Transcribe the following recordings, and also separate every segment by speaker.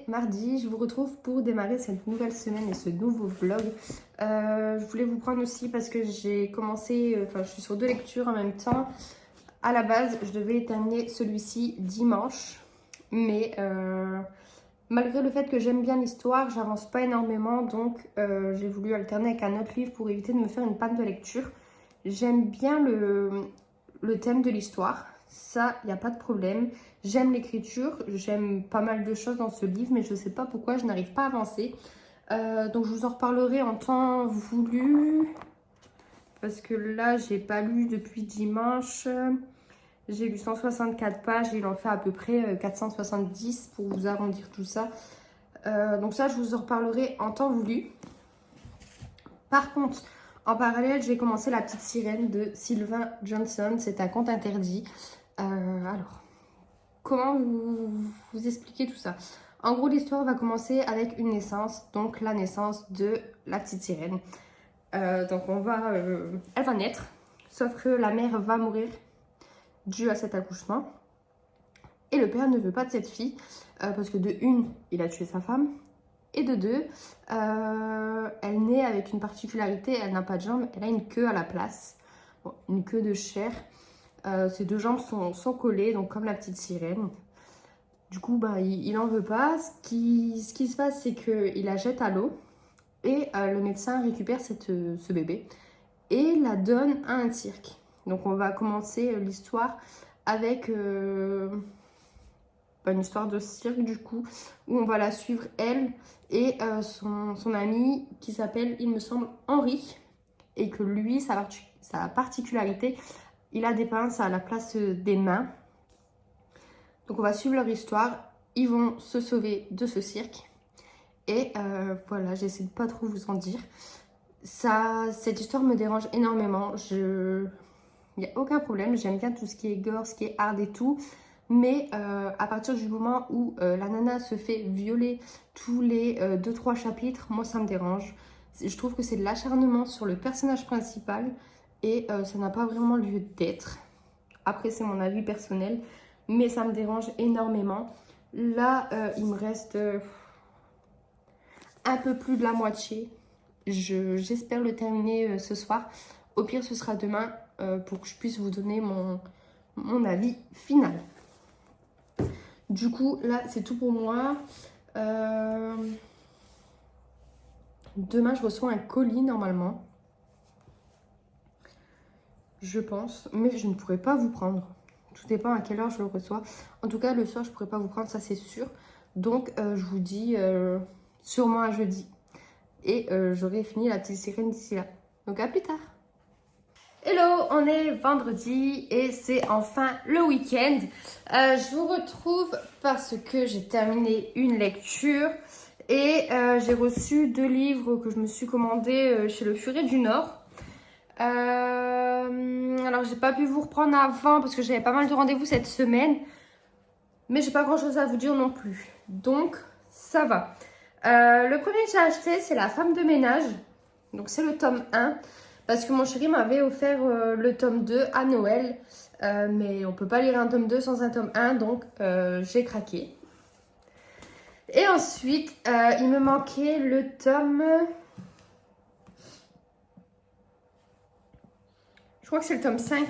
Speaker 1: Mardi, je vous retrouve pour démarrer cette nouvelle semaine et ce nouveau vlog. Je voulais vous prendre aussi parce que j'ai commencé, je suis sur 2 lectures en même temps. À la base, je devais terminer celui-ci dimanche, mais malgré le fait que j'aime bien l'histoire, j'avance pas énormément, donc j'ai voulu alterner avec un autre livre pour éviter de me faire une panne de lecture. J'aime bien le thème de l'histoire. Ça, il n'y a pas de problème. J'aime l'écriture, j'aime pas mal de choses dans ce livre, mais je ne sais pas pourquoi je n'arrive pas à avancer. Donc je vous en reparlerai en temps voulu, parce que là, j'ai pas lu depuis dimanche. J'ai lu 164 pages, il en fait à peu près 470 pour vous arrondir tout ça. Donc ça, je vous en reparlerai en temps voulu. Par contre, en parallèle, j'ai commencé La Petite Sirène de Sylvain Johnson. C'est un conte interdit. Alors, comment vous expliquer tout ça? En gros, l'histoire va commencer avec une naissance, donc la naissance de la petite sirène. Donc elle va naître, sauf que la mère va mourir dû à cet accouchement. Et le père ne veut pas de cette fille, parce que de une, il a tué sa femme, et de deux, elle naît avec une particularité, elle n'a pas de jambes, elle a une queue à la place, bon, une queue de chair. Ses 2 jambes sont collées, donc comme la petite sirène. Du coup, il en veut pas. Ce qui se passe, c'est qu'il la jette à l'eau et le médecin récupère ce bébé et la donne à un cirque. Donc on va commencer l'histoire avec une histoire de cirque du coup, où on va la suivre elle et son ami qui s'appelle, il me semble, Henri, et que lui, sa particularité, il a des pinces à la place des mains. Donc on va suivre leur histoire. Ils vont se sauver de ce cirque. Et voilà, j'essaie de pas trop vous en dire. Cette histoire me dérange énormément. Il n'y a aucun problème. J'aime bien tout ce qui est gore, ce qui est hard et tout. Mais à partir du moment où la nana se fait violer tous les 2-3 chapitres, moi ça me dérange. Je trouve que c'est de l'acharnement sur le personnage principal. Et ça n'a pas vraiment lieu d'être. Après, c'est mon avis personnel, mais ça me dérange énormément. Là, il me reste un peu plus de la moitié. J'espère le terminer ce soir. Au pire, ce sera demain pour que je puisse vous donner mon avis final. Du coup, là, c'est tout pour moi. Demain, je reçois un colis normalement. Je pense, mais je ne pourrai pas vous prendre. Tout dépend à quelle heure je le reçois. En tout cas, le soir, je ne pourrai pas vous prendre, ça c'est sûr. Donc, je vous dis sûrement à jeudi. Et j'aurai fini La Petite Sirène d'ici là. Donc, à plus tard. Hello, on est vendredi et c'est enfin le week-end. Je vous retrouve parce que j'ai terminé une lecture. Et j'ai reçu 2 livres que je me suis commandés chez Le Furet du Nord. Alors j'ai pas pu vous reprendre avant parce que j'avais pas mal de rendez-vous cette semaine, mais j'ai pas grand chose à vous dire non plus, donc ça va. Le premier que j'ai acheté, c'est La Femme de ménage, donc c'est le tome 1 parce que mon chéri m'avait offert le tome 2 à Noël, mais on peut pas lire un tome 2 sans un tome 1, donc j'ai craqué. Et ensuite il me manquait le tome, je crois que c'est le tome 5.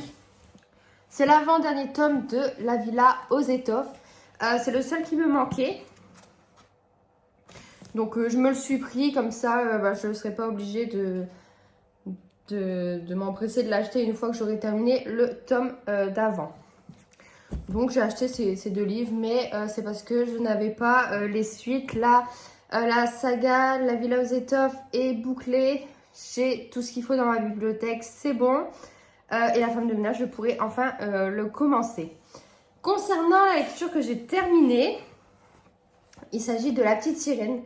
Speaker 1: C'est l'avant-dernier tome de La Villa aux Étoffes. C'est le seul qui me manquait. Donc je me le suis pris comme ça, je ne serai pas obligée de m'empresser de l'acheter une fois que j'aurai terminé le tome d'avant. Donc j'ai acheté ces 2 livres, mais c'est parce que je n'avais pas les suites. Là, la saga La Villa aux Étoffes est bouclée. J'ai tout ce qu'il faut dans ma bibliothèque, c'est bon. et la femme de ménage, je pourrai enfin le commencer. Concernant la lecture que j'ai terminée, il s'agit de La Petite Sirène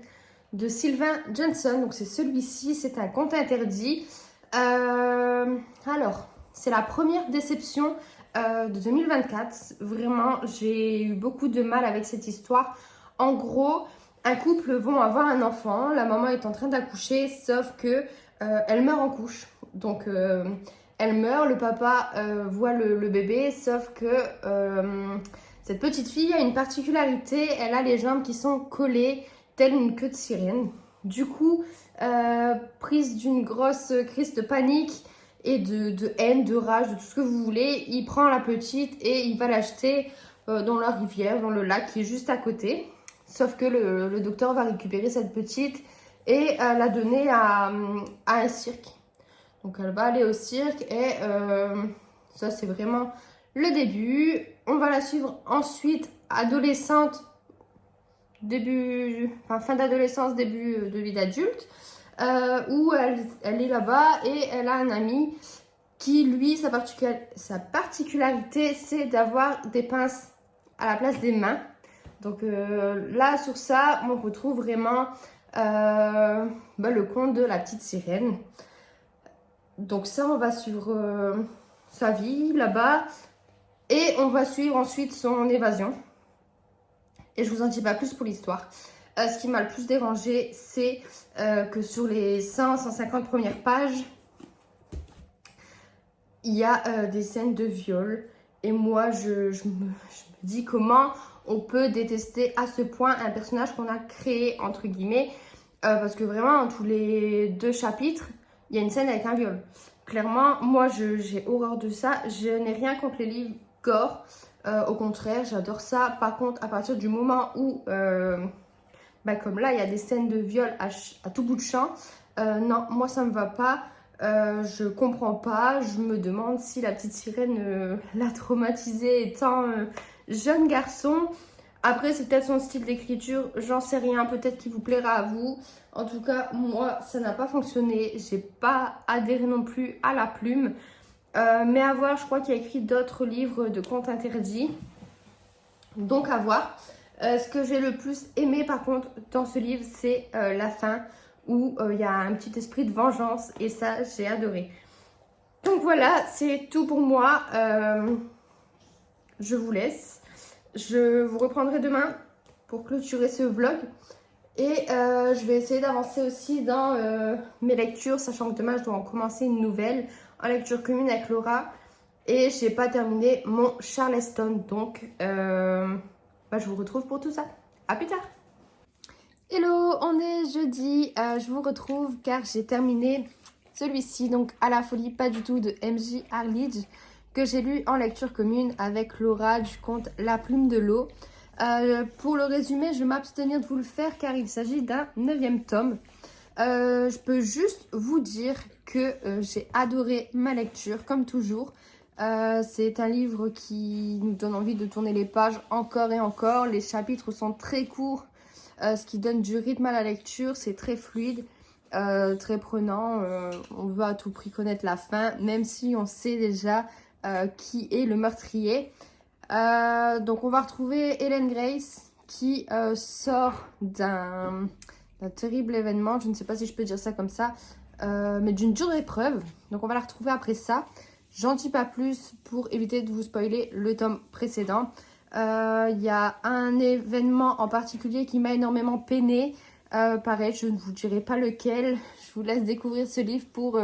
Speaker 1: de Sylvain Johnson. Donc c'est celui-ci, c'est un conte interdit. Alors, c'est la première déception de 2024. Vraiment, j'ai eu beaucoup de mal avec cette histoire. En gros, un couple vont avoir un enfant, la maman est en train d'accoucher, sauf que elle meurt en couche. Donc elle meurt, le papa voit le bébé, sauf que cette petite fille a une particularité, elle a les jambes qui sont collées, telle une queue de sirène. Du coup, prise d'une grosse crise de panique et de haine, de rage, de tout ce que vous voulez, il prend la petite et il va l'acheter dans la rivière, dans le lac qui est juste à côté. Sauf que le docteur va récupérer cette petite et la donner à un cirque. Donc elle va aller au cirque et ça c'est vraiment le début. On va la suivre ensuite adolescente, fin d'adolescence, début de vie d'adulte, où elle est là-bas et elle a un ami qui, lui, sa particularité, c'est d'avoir des pinces à la place des mains. Donc là, sur ça, on retrouve vraiment le conte de la petite sirène. Donc ça, on va suivre sa vie là-bas et on va suivre ensuite son évasion. Et je vous en dis pas plus pour l'histoire. Ce qui m'a le plus dérangé, c'est que sur les 150 premières pages, il y a des scènes de viol. Et moi, je me dis comment on peut détester à ce point un personnage qu'on a créé, entre guillemets. Parce que vraiment, tous les 2 chapitres, il y a une scène avec un viol. Clairement, moi, j'ai horreur de ça. Je n'ai rien contre les livres gore. Au contraire, j'adore ça. Par contre, à partir du moment où, comme là, il y a des scènes de viol à tout bout de champ, non, moi, ça me va pas. Je comprends pas. Je me demande si la petite sirène l'a traumatisé étant jeune garçon. Après, c'est peut-être son style d'écriture, j'en sais rien, peut-être qu'il vous plaira à vous. En tout cas, moi, ça n'a pas fonctionné. J'ai pas adhéré non plus à la plume. Mais à voir, je crois qu'il a écrit d'autres livres de contes interdits. Donc à voir. Ce que j'ai le plus aimé par contre dans ce livre, c'est la fin où il y a un petit esprit de vengeance. Et ça, j'ai adoré. Donc voilà, c'est tout pour moi. Je vous laisse. Je vous reprendrai demain pour clôturer ce vlog. Et je vais essayer d'avancer aussi dans mes lectures, sachant que demain je dois en commencer une nouvelle en lecture commune avec Laura. Et je n'ai pas terminé mon Charleston. Donc je vous retrouve pour tout ça. À plus tard. Hello, on est jeudi. Je vous retrouve car j'ai terminé celui-ci, donc À la folie pas du tout de M.J. Arledge, que j'ai lu en lecture commune avec Laura du conte La plume de l'eau. Pour le résumé, je vais m'abstenir de vous le faire car il s'agit d'un 9e tome. Je peux juste vous dire que j'ai adoré ma lecture, comme toujours. C'est un livre qui nous donne envie de tourner les pages encore et encore. Les chapitres sont très courts, ce qui donne du rythme à la lecture. C'est très fluide, très prenant. On veut à tout prix connaître la fin, même si on sait déjà qui est le meurtrier. Donc on va retrouver Helen Grace qui sort d'un terrible événement, je ne sais pas si je peux dire ça comme ça, mais d'une dure épreuve. Donc on va la retrouver après ça. J'en dis pas plus pour éviter de vous spoiler le tome précédent. Il y a un événement en particulier qui m'a énormément peinée. Pareil, je ne vous dirai pas lequel. Je vous laisse découvrir ce livre pour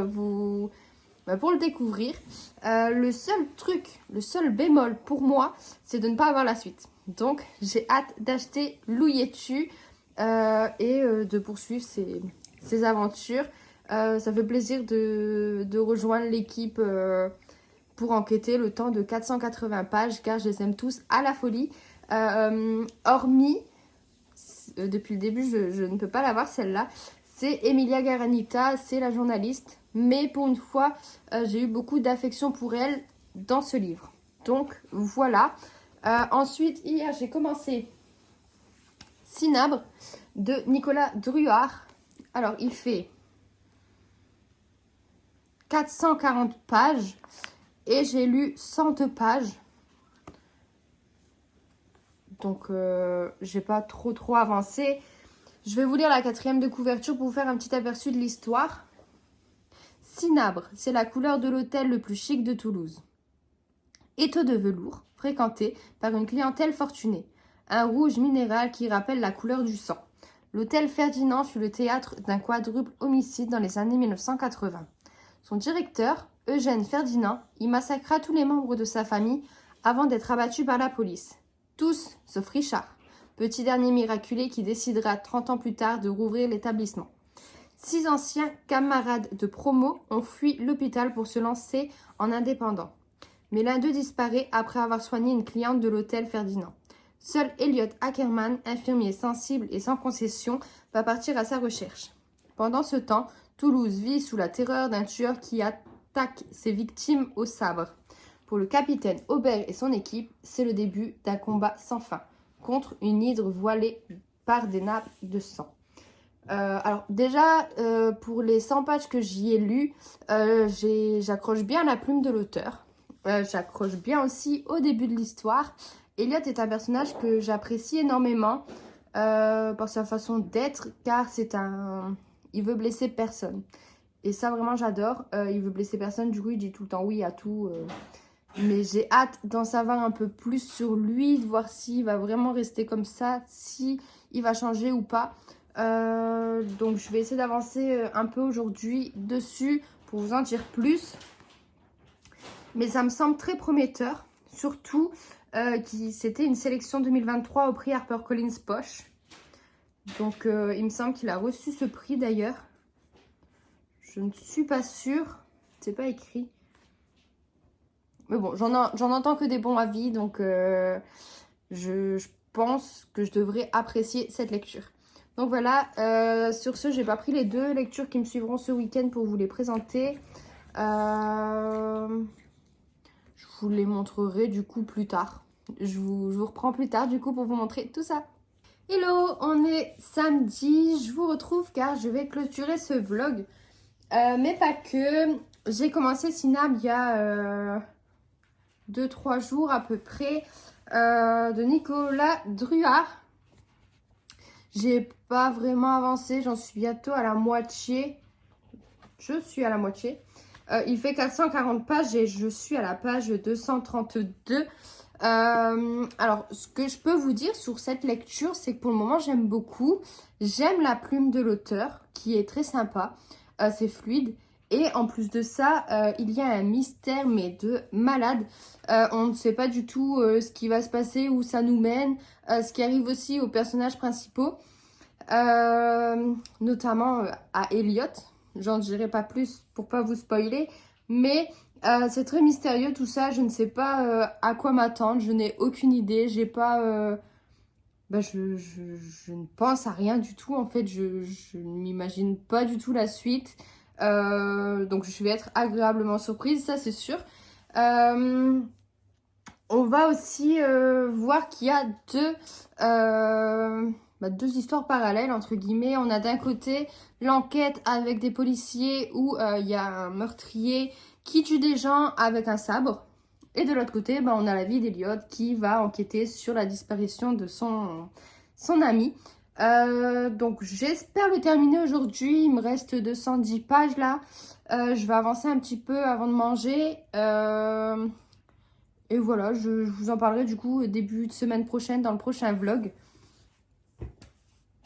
Speaker 1: pour le découvrir. Le seul bémol pour moi, c'est de ne pas avoir la suite. Donc, j'ai hâte d'acheter Louietu et de poursuivre ces aventures. Ça fait plaisir de rejoindre l'équipe pour enquêter le temps de 480 pages, car je les aime tous à la folie. Hormis, depuis le début, je ne peux pas la voir celle-là, c'est Emilia Garanita, c'est la journaliste. Mais pour une fois, j'ai eu beaucoup d'affection pour elle dans ce livre. Donc voilà. Ensuite, hier, j'ai commencé Cinabre de Nicolas Druard. Alors, il fait 440 pages. et j'ai lu 102 pages. Donc, j'ai pas trop avancé. Je vais vous lire la 4e de couverture pour vous faire un petit aperçu de l'histoire. Cinabre, c'est la couleur de l'hôtel le plus chic de Toulouse. Étau de velours, fréquenté par une clientèle fortunée. Un rouge minéral qui rappelle la couleur du sang. L'hôtel Ferdinand fut le théâtre d'un quadruple homicide dans les années 1980. Son directeur, Eugène Ferdinand, y massacra tous les membres de sa famille avant d'être abattu par la police. Tous, sauf Richard, petit dernier miraculé qui décidera 30 ans plus tard de rouvrir l'établissement. 6 anciens camarades de promo ont fui l'hôpital pour se lancer en indépendant. Mais l'un d'eux disparaît après avoir soigné une cliente de l'hôtel Ferdinand. Seul Elliot Ackerman, infirmier sensible et sans concession, va partir à sa recherche. Pendant ce temps, Toulouse vit sous la terreur d'un tueur qui attaque ses victimes au sabre. Pour le capitaine Aubert et son équipe, c'est le début d'un combat sans fin contre une hydre voilée par des nappes de sang. Alors déjà, pour les 100 pages que j'y ai lues, j'accroche bien la plume de l'auteur. J'accroche bien aussi au début de l'histoire. Elliot est un personnage que j'apprécie énormément par sa façon d'être, car il veut blesser personne. Et ça, vraiment, j'adore. Il veut blesser personne, du coup, il dit tout le temps oui à tout. Mais j'ai hâte d'en savoir un peu plus sur lui, de voir s'il va vraiment rester comme ça, s'il va changer ou pas. Donc, je vais essayer d'avancer un peu aujourd'hui dessus pour vous en dire plus. Mais ça me semble très prometteur, surtout c'était une sélection 2023 au prix HarperCollins Poche. Donc, il me semble qu'il a reçu ce prix d'ailleurs. Je ne suis pas sûre, c'est pas écrit. Mais bon, j'en entends que des bons avis, donc je pense que je devrais apprécier cette lecture. Donc voilà, sur ce, j'ai pas pris les 2 lectures qui me suivront ce week-end pour vous les présenter. Je vous les montrerai du coup plus tard. Je vous reprends plus tard du coup pour vous montrer tout ça. Hello, on est samedi, je vous retrouve car je vais clôturer ce vlog. Mais pas que, j'ai commencé Cinabre il y a 2-3 jours à peu près, de Nicolas Druard. J'ai pas vraiment avancé, j'en suis bientôt à la moitié. Je suis à la moitié. Il fait 440 pages et je suis à la page 232. Alors, ce que je peux vous dire sur cette lecture, c'est que pour le moment, j'aime beaucoup. J'aime la plume de l'auteur, qui est très sympa. C'est fluide. Et en plus de ça, il y a un mystère, mais de malade. On ne sait pas du tout ce qui va se passer, où ça nous mène. Ce qui arrive aussi aux personnages principaux. Notamment à Elliot. J'en dirai pas plus pour pas vous spoiler. Mais c'est très mystérieux tout ça. Je ne sais pas à quoi m'attendre. Je n'ai aucune idée. J'ai pas... je ne pense à rien du tout. En fait, je ne m'imagine pas du tout la suite. Donc je vais être agréablement surprise, ça c'est sûr. On va aussi voir qu'il y a deux histoires parallèles entre guillemets. On a d'un côté l'enquête avec des policiers où il y a un meurtrier qui tue des gens avec un sabre. Et de l'autre côté, on a la vie d'Elliot qui va enquêter sur la disparition de son ami. Donc j'espère le terminer aujourd'hui. Il me reste 210 pages là. Je vais avancer un petit peu avant de manger. Et voilà, je vous en parlerai du coup début de semaine prochaine dans le prochain vlog.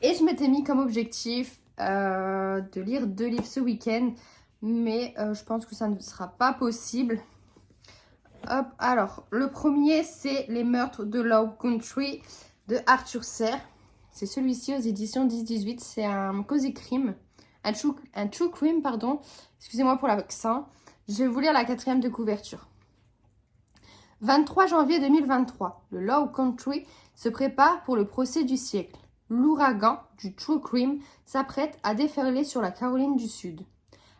Speaker 1: Et je m'étais mis comme objectif de lire 2 livres ce week-end. Mais je pense que ça ne sera pas possible. Hop, alors le premier c'est Les meurtres de Low Country de Arthur Serre. C'est celui-ci aux éditions 10-18. C'est un cosy crime. Un true crime, pardon. Excusez-moi pour l'accent. Je vais vous lire la 4e de couverture. 23 janvier 2023. Le Low Country se prépare pour le procès du siècle. L'ouragan du true crime s'apprête à déferler sur la Caroline du Sud.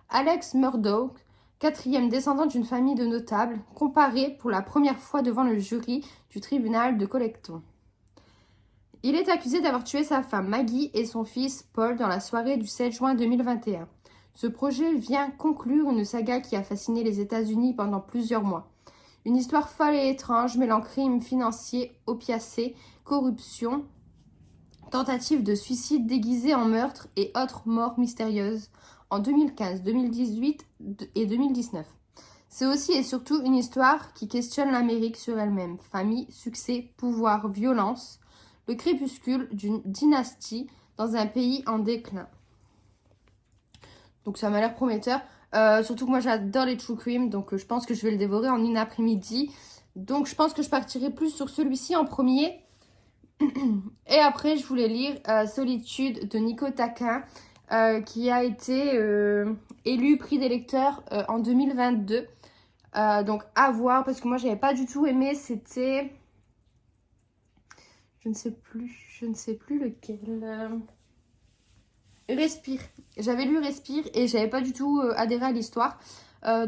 Speaker 1: Alex Murdaugh, 4e descendant d'une famille de notables, comparé pour la première fois devant le jury du tribunal de Collecton. Il est accusé d'avoir tué sa femme Maggie et son fils Paul dans la soirée du 7 juin 2021. Ce projet vient conclure une saga qui a fasciné les États-Unis pendant plusieurs mois. Une histoire folle et étrange mêlant crime financier, opiacés, corruption, tentative de suicide déguisée en meurtre et autres morts mystérieuses en 2015, 2018 et 2019. C'est aussi et surtout une histoire qui questionne l'Amérique sur elle-même. Famille, succès, pouvoir, violence. Le crépuscule d'une dynastie dans un pays en déclin. Donc ça m'a l'air prometteur. Surtout que moi j'adore les true crime. Donc je pense que je vais le dévorer en une après-midi. Donc je pense que je partirai plus sur celui-ci en premier. Et après je voulais lire Solitude de Nico Taquin. Qui a été élu prix des lecteurs en 2022. Donc à voir, parce que moi j'avais pas du tout aimé, c'était... Je ne sais plus lequel. Respire. J'avais lu Respire et j'avais pas du tout adhéré à l'histoire.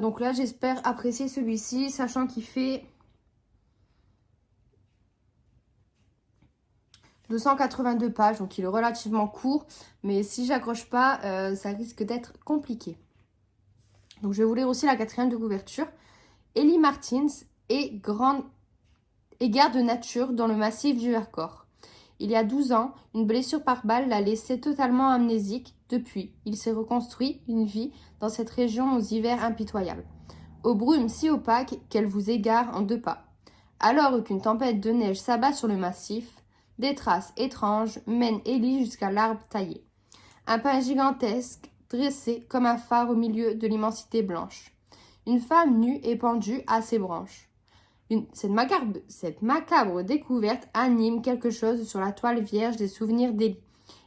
Speaker 1: Donc là j'espère apprécier celui-ci, sachant qu'il fait 282 pages, donc il est relativement court. Mais si j'accroche pas, ça risque d'être compliqué. Donc je vais vous lire aussi la 4e de couverture. Ellie Martins est garde nature dans le massif du Vercors. Il y a 12 ans, une blessure par balle l'a laissé totalement amnésique. Depuis, il s'est reconstruit une vie dans cette région aux hivers impitoyables, aux brumes si opaques qu'elles vous égarent en 2 pas. Alors qu'une tempête de neige s'abat sur le massif, des traces étranges mènent Ellie jusqu'à l'arbre taillé. Un pin gigantesque dressé comme un phare au milieu de l'immensité blanche. Une femme nue est pendue à ses branches. Cette macabre découverte anime quelque chose sur la toile vierge des souvenirs d'Ellie.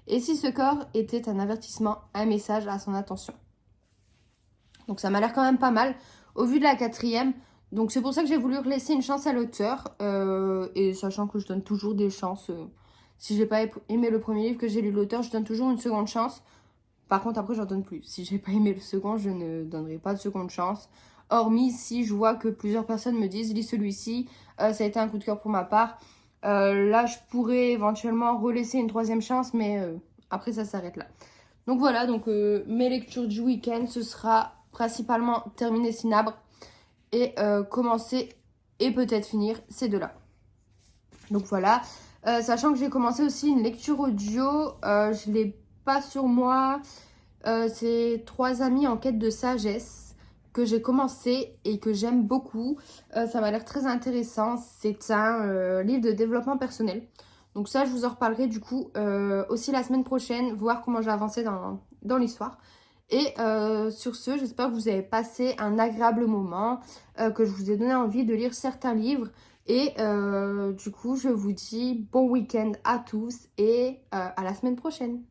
Speaker 1: Et si ce corps était un avertissement, un message à son attention. Donc ça m'a l'air quand même pas mal au vu de la 4e. Donc c'est pour ça que j'ai voulu laisser une chance à l'auteur. Et sachant que je donne toujours des chances. Si j'ai pas aimé le premier livre que j'ai lu l'auteur, je donne toujours une seconde chance. Par contre, après, j'en donne plus. Si j'ai pas aimé le second, je ne donnerai pas de seconde chance. Hormis si je vois que plusieurs personnes me disent « lis celui-ci, ça a été un coup de cœur pour ma part ». Là, je pourrais éventuellement relaisser une 3e chance, mais après, ça s'arrête là. Donc voilà, donc mes lectures du week-end, ce sera principalement terminer Cinabre et commencer et peut-être finir ces deux-là. Donc voilà, sachant que j'ai commencé aussi une lecture audio, je l'ai pas sur moi, c'est 3 amis en quête de sagesse que j'ai commencé et que j'aime beaucoup. Ça m'a l'air très intéressant. C'est un livre de développement personnel. Donc ça, je vous en reparlerai du coup aussi la semaine prochaine, voir comment j'ai avancé dans l'histoire. Et sur ce, j'espère que vous avez passé un agréable moment, que je vous ai donné envie de lire certains livres. Et du coup, je vous dis bon week-end à tous et à la semaine prochaine.